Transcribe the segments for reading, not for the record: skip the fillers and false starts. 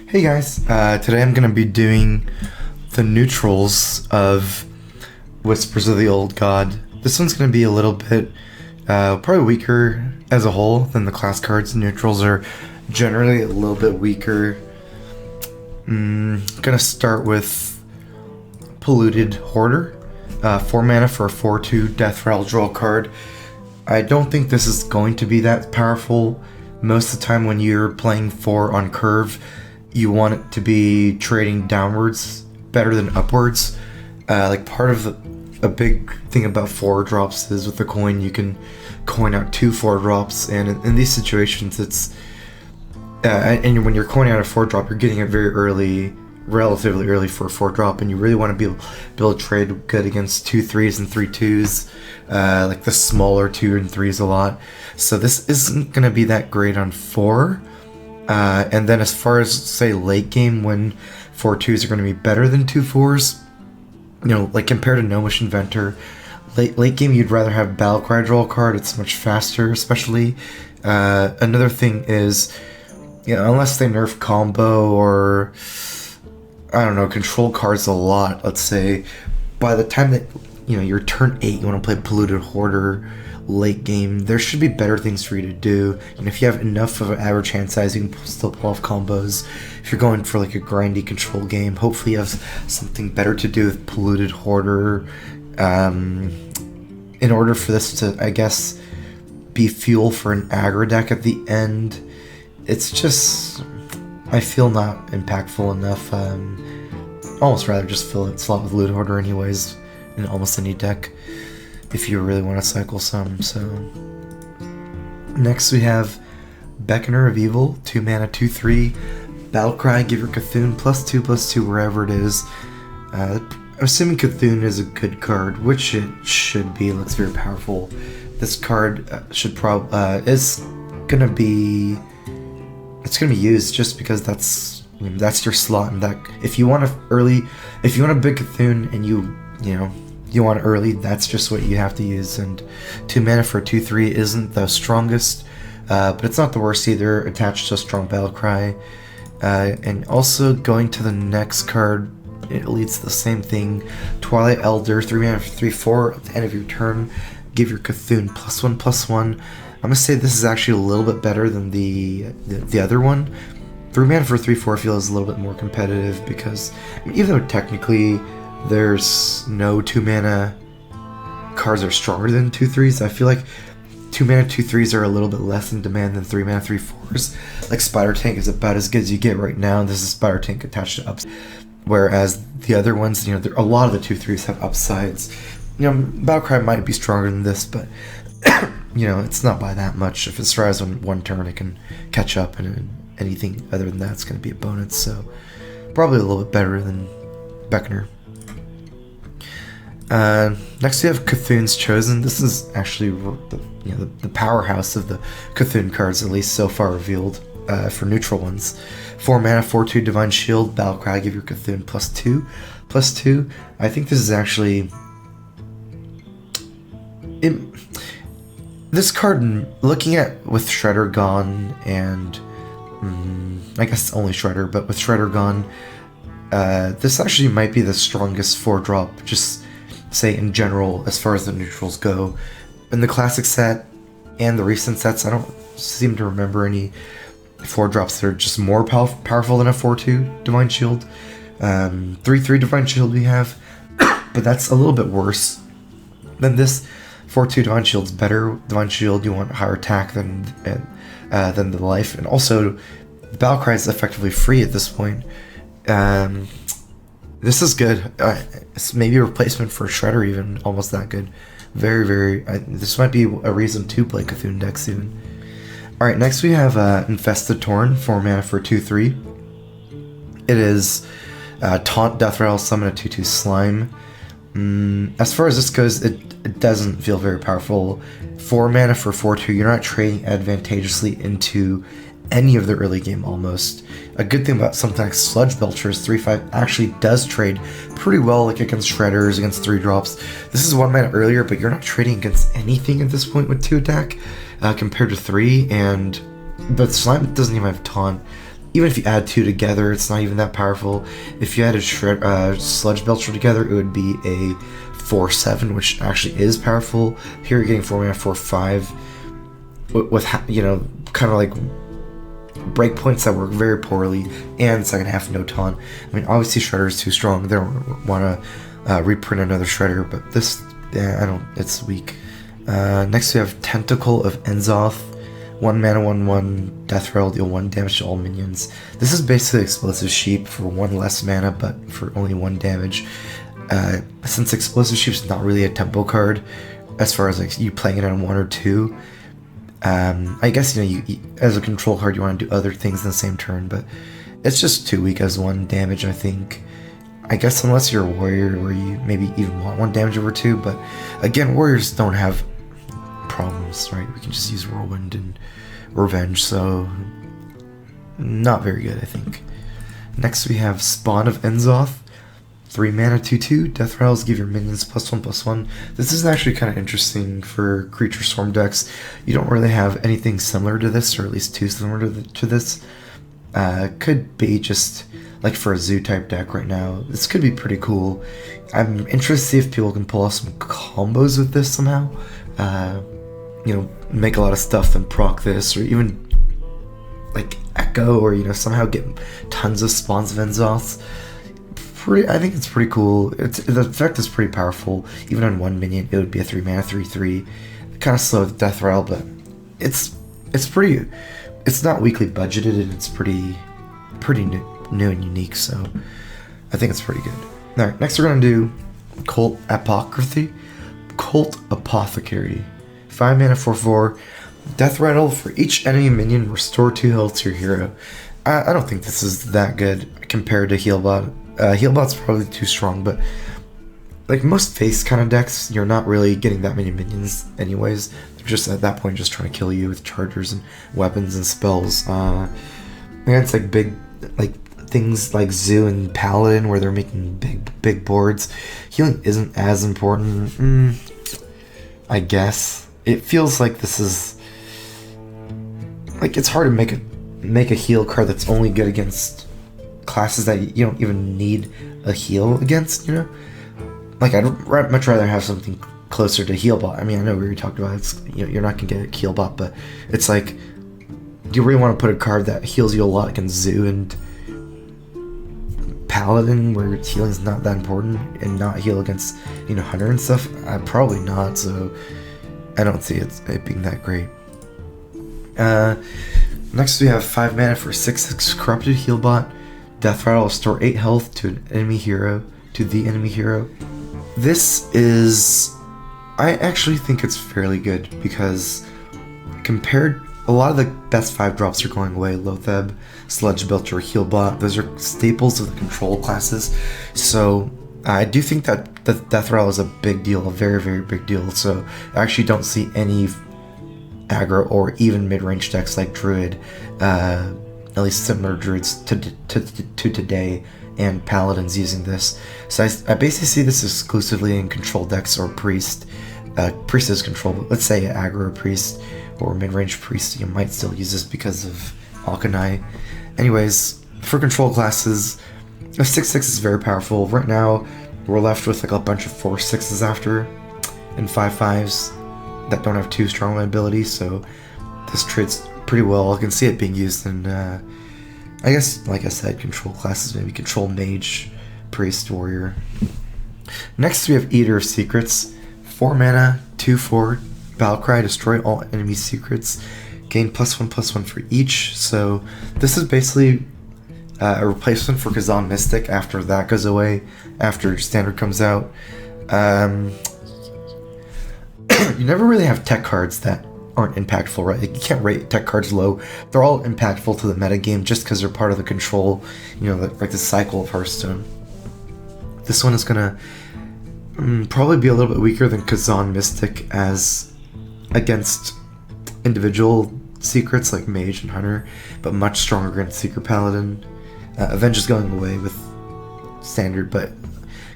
Hey guys, today I'm going to be doing the neutrals of Whispers of the Old God. This one's going to be a little bit, probably weaker as a whole than the class cards. Neutrals are generally a little bit weaker. Gonna start with Polluted Hoarder, 4 mana for a 4/2 Death Rattle draw card. I don't think this is going to be that powerful. Most of the time when you're playing 4 on curve, you want it to be trading downwards better than upwards. Like part of a big thing about 4 drops is with the coin you can coin out 2 4 drops, and in these situations it's and when you're coining out a 4 drop, you're getting it very early, relatively early for a 4 drop, and you really want to be able to trade good against 2 3s and 3 2s, like the smaller 2 and 3s a lot. So this isn't going to be that great on 4. And then as far as, say, late game, when 4 2s are going to be better than 2 4s, you know, like compared to Gnomish Inventor, late game you'd rather have Battlecry draw a card. It's much faster, especially. Another thing is, you know, unless they nerf combo or, I don't know, control cards a lot, let's say, by the time that, you know, your turn 8, you want to play Polluted Hoarder late game, there should be better things for you to do. You know, if you have enough of an average hand size, you can still pull off combos. If you're going for like a grindy control game, hopefully you have something better to do with Polluted Hoarder, in order for this to, I guess, be fuel for an aggro deck at the end. It's just, I feel not impactful enough. Almost rather just fill it slot with Loot Hoarder anyways in almost any deck if you really want to cycle some. So next we have Beckoner of Evil, 2 mana, 2/3, Battlecry, give your Cthulhu +2/+2 wherever it is. I'm assuming Cthulhu is a good card, which it should be. It looks very powerful. This card should is gonna be, it's gonna be used just because that's your slot in deck. If you want a big Cthulhu and you want it early, that's just what you have to use. And 2 mana for a 2/3 isn't the strongest, but it's not the worst either, attached to a strong Battlecry. And also going to the next card, it leads to the same thing. Twilight Elder, 3 mana for 3/4, at the end of your turn, give your Cthulhu +1/+1. I'm gonna say this is actually a little bit better than the other one. 3 mana for 3/4 I feel is a little bit more competitive because, I mean, even though technically there's no 2 mana cards that are stronger than 2/3s, I feel like 2 mana 2/3s are a little bit less in demand than 3 mana 3/4s. Like Spider Tank is about as good as you get right now, and this is Spider Tank attached to ups. Whereas the other ones, you know, a lot of the 2/3s have upsides. You know, Battlecry might be stronger than this, but you know, it's not by that much. If it survives on one turn, it can catch up, and anything other than that's going to be a bonus. So probably a little bit better than Beckoner. Next we have Cocoons Chosen. This is actually the powerhouse of the Cthulhu cards, at least so far revealed, for neutral ones. 4 mana, 4/2 Divine Shield, Battlecry, give your Cthulhu +2/+2. I think this is actually this card, looking at with Shredder gone, and I guess only Shredder, but with Shredder gone, this actually might be the strongest 4-drop, just say in general, as far as the neutrals go. In the classic set and the recent sets, I don't seem to remember any 4-drops that are just more powerful than a 4/2 Divine Shield. 3/3 Divine Shield we have, but that's a little bit worse than this. 4/2 Divine Shield's better. Divine Shield, you want higher attack than the life, and also the Battlecry is effectively free at this point. This is good. It's maybe a replacement for Shredder, even almost that good. Very, very. This might be a reason to play Cthulhu deck soon. All right, next we have Infested Torn, 4 mana for 2/3. It is taunt, death rattle, summon a 2/2 slime. As far as this goes, it doesn't feel very powerful. 4 mana for 4/2. You're not trading advantageously into any of the early game almost. A good thing about something like Sludge Belchers 3/5 actually does trade pretty well, like against Shredders, against 3 drops. This is 1 mana earlier, but you're not trading against anything at this point with 2 attack compared to 3, but Slime doesn't even have taunt. even if you add 2 together, it's not even that powerful. If you added Sludge Belcher together, it would be a 4/7, which actually is powerful. Here you're getting 4 mana 4/5 with kind of like breakpoints that work very poorly, and second half no taunt. I mean, obviously Shredder is too strong. They don't want to reprint another Shredder, but this, it's weak. Next we have Tentacle of Enzoth. 1 mana, 1/1, Death Rattle, deal 1 damage to all minions. This is basically Explosive Sheep for 1 less mana, but for only 1 damage. Since Explosive Sheep's not really a tempo card, as far as like you playing it on 1 or 2, I guess you as a control card you want to do other things in the same turn, but it's just too weak as 1 damage, I think. I guess unless you're a warrior where you maybe even want 1 damage over 2, but again, warriors don't have problems, right? We can just use Whirlwind and Revenge, so not very good, I think. Next we have Spawn of Enzoth. 3 mana, 2/2. Death Rattles give your minions +1/+1. This is actually kind of interesting for creature swarm decks. You don't really have anything similar to this, or at least too similar to this. Could be just like for a zoo type deck right now. This could be pretty cool. I'm interested to see if people can pull off some combos with this somehow. Make a lot of stuff and proc this, or even like Echo, or somehow get tons of spawns of Enzoths. I think it's pretty cool. The effect is pretty powerful. Even on 1 minion, it would be a 3 mana 3/3. Kind of slow with Death Rattle, but it's pretty. It's not weakly budgeted, and it's pretty new and unique. So I think it's pretty good. All right, next we're gonna do Cult Apothecary. 5 mana 4/4. Death Rattle for each enemy minion. Restore 2 health to your hero. I don't think this is that good compared to Healbot. Healbot's probably too strong, but like most face kind of decks, you're not really getting that many minions anyways. They're just at that point just trying to kill you with chargers and weapons and spells. It's like big, like things like Zoo and Paladin where they're making big boards. Healing isn't as important, I guess. It feels like this is like it's hard to make a heal card that's only good against classes that you don't even need a heal against, Like, I'd much rather have something closer to Healbot. I mean, I know we already talked about it. You're not going to get a Healbot, but it's like, do you really want to put a card that heals you a lot against Zoo and Paladin, where healing's not that important, and not heal against, Hunter and stuff? Probably not, so I don't see it being that great. Next we have 5 mana for 6/6 Corrupted Healbot. Death Rattle will restore 8 health to the enemy hero. This is... I actually think it's fairly good, because compared... A lot of the best 5 drops are going away. Loatheb, Sludge Belcher, Healbot. Those are staples of the control classes. So I do think that the Death Rattle is a big deal, a very, very big deal. So I actually don't see any aggro or even mid-range decks like Druid, at least similar Druids to today, and Paladins using this. So I basically see this exclusively in control decks or Priest. Priest is control, but let's say aggro Priest or mid-range Priest, you might still use this because of Alkanai. Anyways, for control classes, a 6/6 is very powerful. Right now, we're left with like a bunch of 4/6s after, and 5/5s that don't have too strong ability, so this trades pretty well. I can see it being used in, I guess, like I said, control classes, maybe control mage, priest, warrior. Next we have Eater of Secrets. 4 mana, 2/4, Battlecry, destroy all enemy secrets, gain +1/+1 for each. So this is basically a replacement for Kazan Mystic after that goes away, after Standard comes out. You never really have tech cards that aren't impactful, right? Like, you can't rate tech cards low. They're all impactful to the metagame just because they're part of the control, like the cycle of Hearthstone. This one is gonna probably be a little bit weaker than Kazan Mystic as against individual secrets like Mage and Hunter, but much stronger against Secret Paladin. Avenge is going away with Standard, but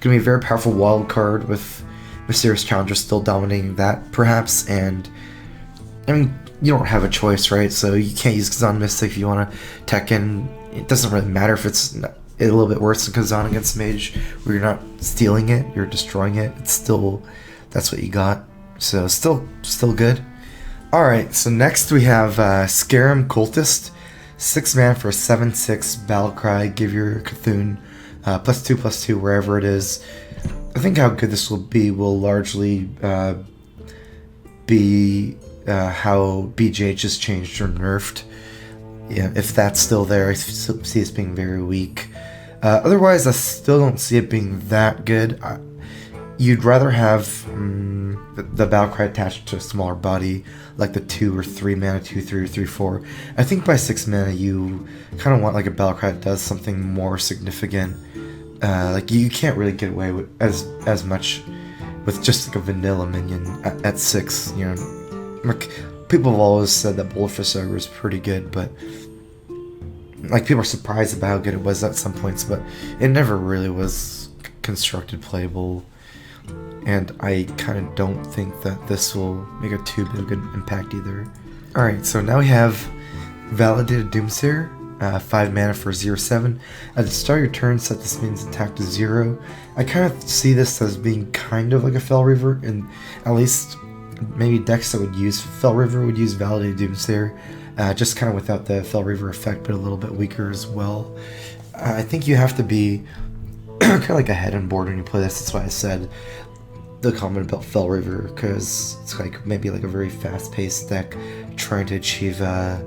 gonna be a very powerful wild card with Mysterious Challenger still dominating that, perhaps. And I mean, you don't have a choice, right? So you can't use Kazan Mystic if you want to tech in. It doesn't really matter if it's a little bit worse than Kazan against Mage, where you're not stealing it, you're destroying it. It's still, that's what you got. So still good. Alright, so next we have Skyrim Cultist. 6 mana for a 7/6 Battlecry. Give your Cthulhu +2/2 wherever it is. I think how good this will be will largely be how BGH has changed or nerfed. Yeah, if that's still there, I see it being very weak. Otherwise, I still don't see it being that good. You'd rather have the Battlecry attached to a smaller body, like the 2 or 3 mana, 2/3 or 3/4. I think by 6 mana, you kind of want like a Battlecry that does something more significant. Like you can't really get away with as much with just like a vanilla minion at 6. You know, like people have always said that Bulletfish Ogre is pretty good, but like people are surprised about how good it was at some points, but it never really was constructed playable. And I kind of don't think that this will make a too big an impact either. Alright, so now we have Validated Doomsayer, 5 mana for 0/7. At the start of your turn, set this minions attack to 0. I kind of see this as being kind of like a Fel Reaver, and at least maybe decks that would use Fel Reaver would use Validated Doomsayer, just kind of without the Fel Reaver effect, but a little bit weaker as well. I think you have to be kind of like a head on board when you play this. That's why I said the comment about Fel Reaver, because it's like maybe like a very fast-paced deck trying to achieve a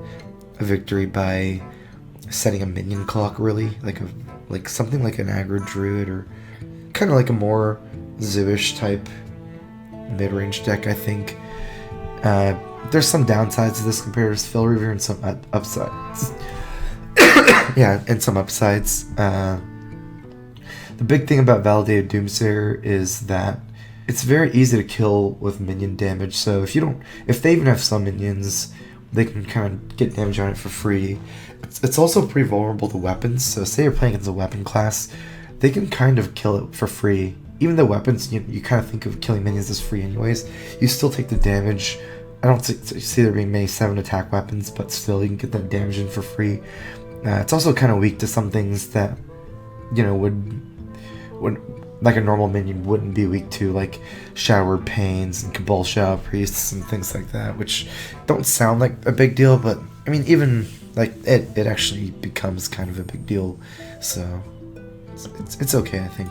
victory by setting a minion clock, really, like something like an aggro druid, or kind of like a more Zooish type mid-range deck. I think there's some downsides to this compared to Fel Reaver and some upsides. Yeah, and some upsides. The big thing about Validated Doomsayer is that it's very easy to kill with minion damage. So if they even have some minions, they can kind of get damage on it for free. It's also pretty vulnerable to weapons. So say you're playing against a weapon class, they can kind of kill it for free. Even though weapons, you kind of think of killing minions as free anyways, you still take the damage. I don't see there being many 7 attack weapons, but still you can get that damage in for free. It's also kind of weak to some things that, you know, would like a normal minion wouldn't be weak to, like Shower Pains and Cabal Shadow Priests and things like that, which don't sound like a big deal, but I mean, even like it actually becomes kind of a big deal. So it's okay, I think.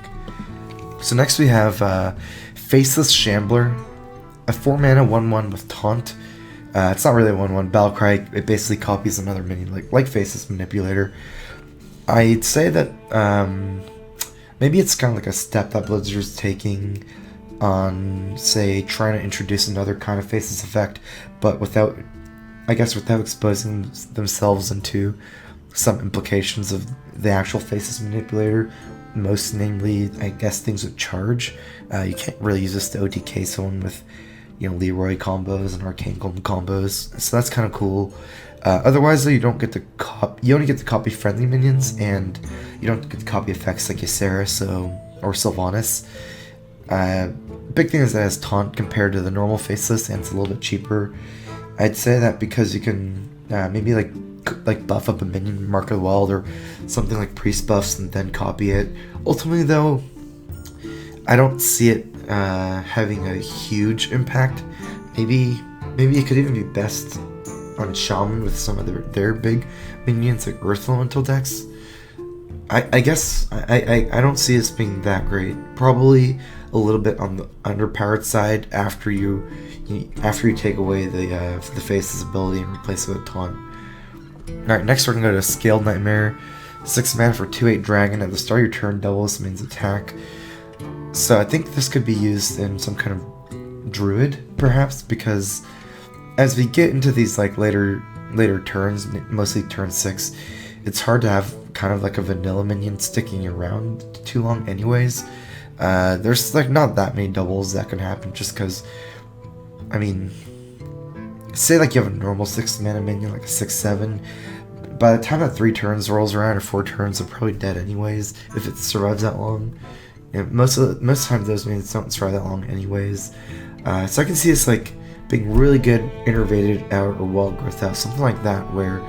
So next we have Faceless Shambler, a 4 mana 1/1 with Taunt. It's not really a 1/1 Battlecry. It basically copies another minion, like Faceless Manipulator. I'd say that maybe it's kind of like a step that Blizzard's taking on, say, trying to introduce another kind of Faceless effect, but without exposing themselves into some implications of the actual Faceless Manipulator. Most namely, I guess, things with charge. You can't really use this to OTK someone with, you know, Leroy combos and Arcane Golem combos, so that's kind of cool. Otherwise, though, you don't get to you only get to copy friendly minions, and you don't get to copy effects like Ysera, or Sylvanas. Big thing is that it has Taunt compared to the normal Faceless, and it's a little bit cheaper. I'd say that because you can maybe like buff up a minion, Mark of the Wild, or something like Priest buffs, and then copy it. Ultimately, though, I don't see it having a huge impact. Maybe it could even be best on Shaman with some of their big minions, like Earth Elemental decks. I guess I don't see this being that great. Probably a little bit on the underpowered side after you take away the Faceless ability and replace it with Taunt. Alright, next we're gonna go to Scaled Nightmare. 6 mana for 2/8 Dragon. At the start of your turn, doubles means attack. So I think this could be used in some kind of druid, perhaps, because as we get into these like later turns, mostly turn 6, it's hard to have kind of like a vanilla minion sticking around too long anyways. There's like not that many doubles that can happen, just because, I mean, say like you have a normal 6 mana minion, like a 6/7, by the time that 3 turns rolls around, or 4 turns, they're probably dead anyways, if it survives that long. And most times those minions don't survive that long anyways. So I can see this like being really good innervated out or wild growth out, something like that, where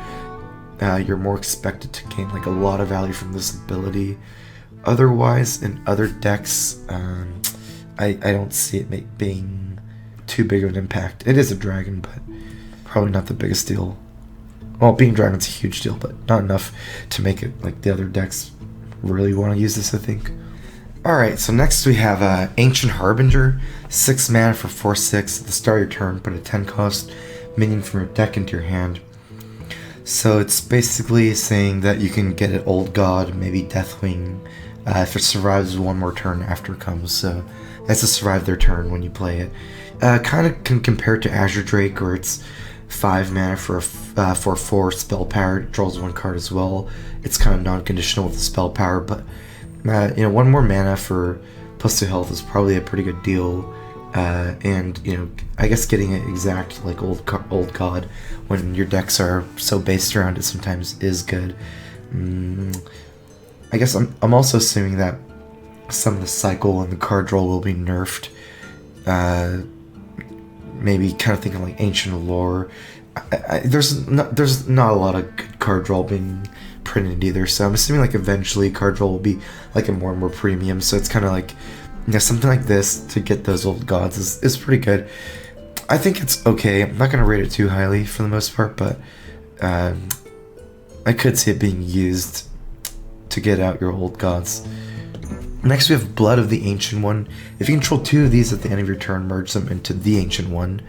you're more expected to gain like a lot of value from this ability. Otherwise, in other decks, I don't see it being too big of an impact. It is a dragon, but probably not the biggest deal. Well, being dragon's a huge deal, but not enough to make it like the other decks really want to use this, I think. Alright, so next we have Ancient Harbinger, 6 mana for 4/6. At the start of your turn, put a 10 cost minion from your deck into your hand. So it's basically saying that you can get an Old God, maybe Deathwing, if it survives one more turn after it comes. So it has to survive their turn when you play it. Kind of can compare it to Azure Drake, where it's 5 mana for 4 spell power. It draws 1 card as well. It's kind of non-conditional with the spell power, but 1 more mana for +2 health is probably a pretty good deal. And I guess getting it exact like old God when your decks are so based around it sometimes is good. I guess I'm also assuming that some of the cycle and the card draw will be nerfed. Maybe kind of thinking like Ancient Lore. There's not a lot of good card draw being printed either, so I'm assuming like eventually card draw will be like a more and more premium. So it's kind of like something like this to get those old gods is pretty good. I think it's okay. I'm not gonna rate it too highly for the most part, but I could see it being used to get out your old gods. Next we have Blood of the Ancient One. If you control 2 of these at the end of your turn, merge them into the Ancient One,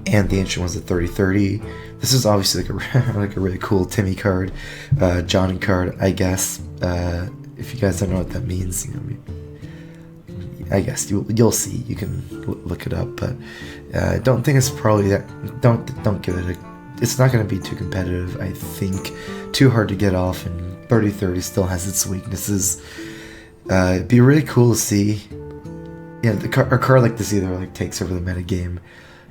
and the Ancient One's at 30/30. This is obviously like a really cool Timmy card, Johnny card, I guess. If you guys don't know what that means, I guess you'll see. You can look it up, but don't think it's probably that. Don't give it a. It's not going to be too competitive. I think too hard to get off, and 30/30 still has its weaknesses. It'd be really cool to see. Yeah, a card like this either like takes over the metagame,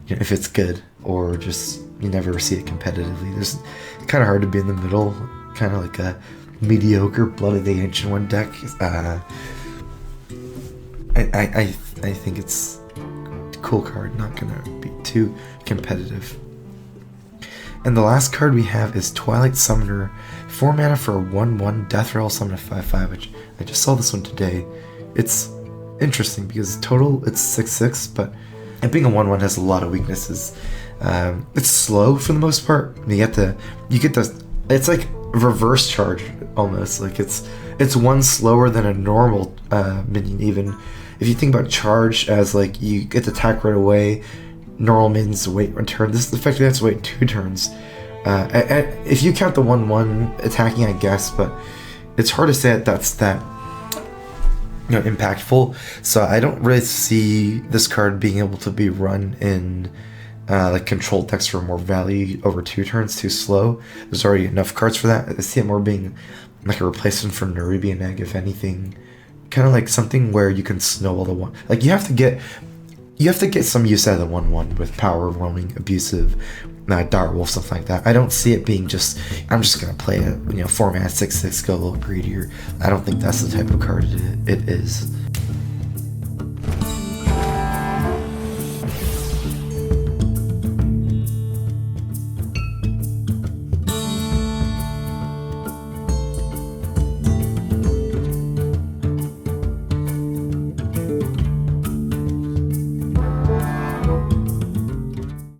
if it's good, or just you never see it competitively. It's kind of hard to be in the middle, kind of like a mediocre Blood of the Ancient One deck. I think it's a cool card, not gonna be too competitive. And the last card we have is Twilight Summer, 4 mana for a 1/1 Death Rattle, summon a 5/5, which I just saw this one today. It's interesting because total it's 6/6, but it being a 1/1 has a lot of weaknesses. It's slow for the most part. You get the it's like reverse charge almost. Like it's 1 slower than a normal minion. Even if you think about charge as like you get to attack right away, normal minions wait 1 turn. This effectively has to wait 2 turns. If you count the 1/1 attacking, I guess, but it's hard to say that's that impactful. So I don't really see this card being able to be run in like control decks for more value over 2 turns. Too slow. There's already enough cards for that. I see it more being like a replacement for Nerubian Egg, if anything. Kind of like something where you can snowball the one. Like you have to get some use out of the 1/1 with power, roaming, abusive, direwolf, something like that. I don't see it being just I'm just gonna play it, 4 mana 6/6, go a little greedier. I don't think that's the type of card it is.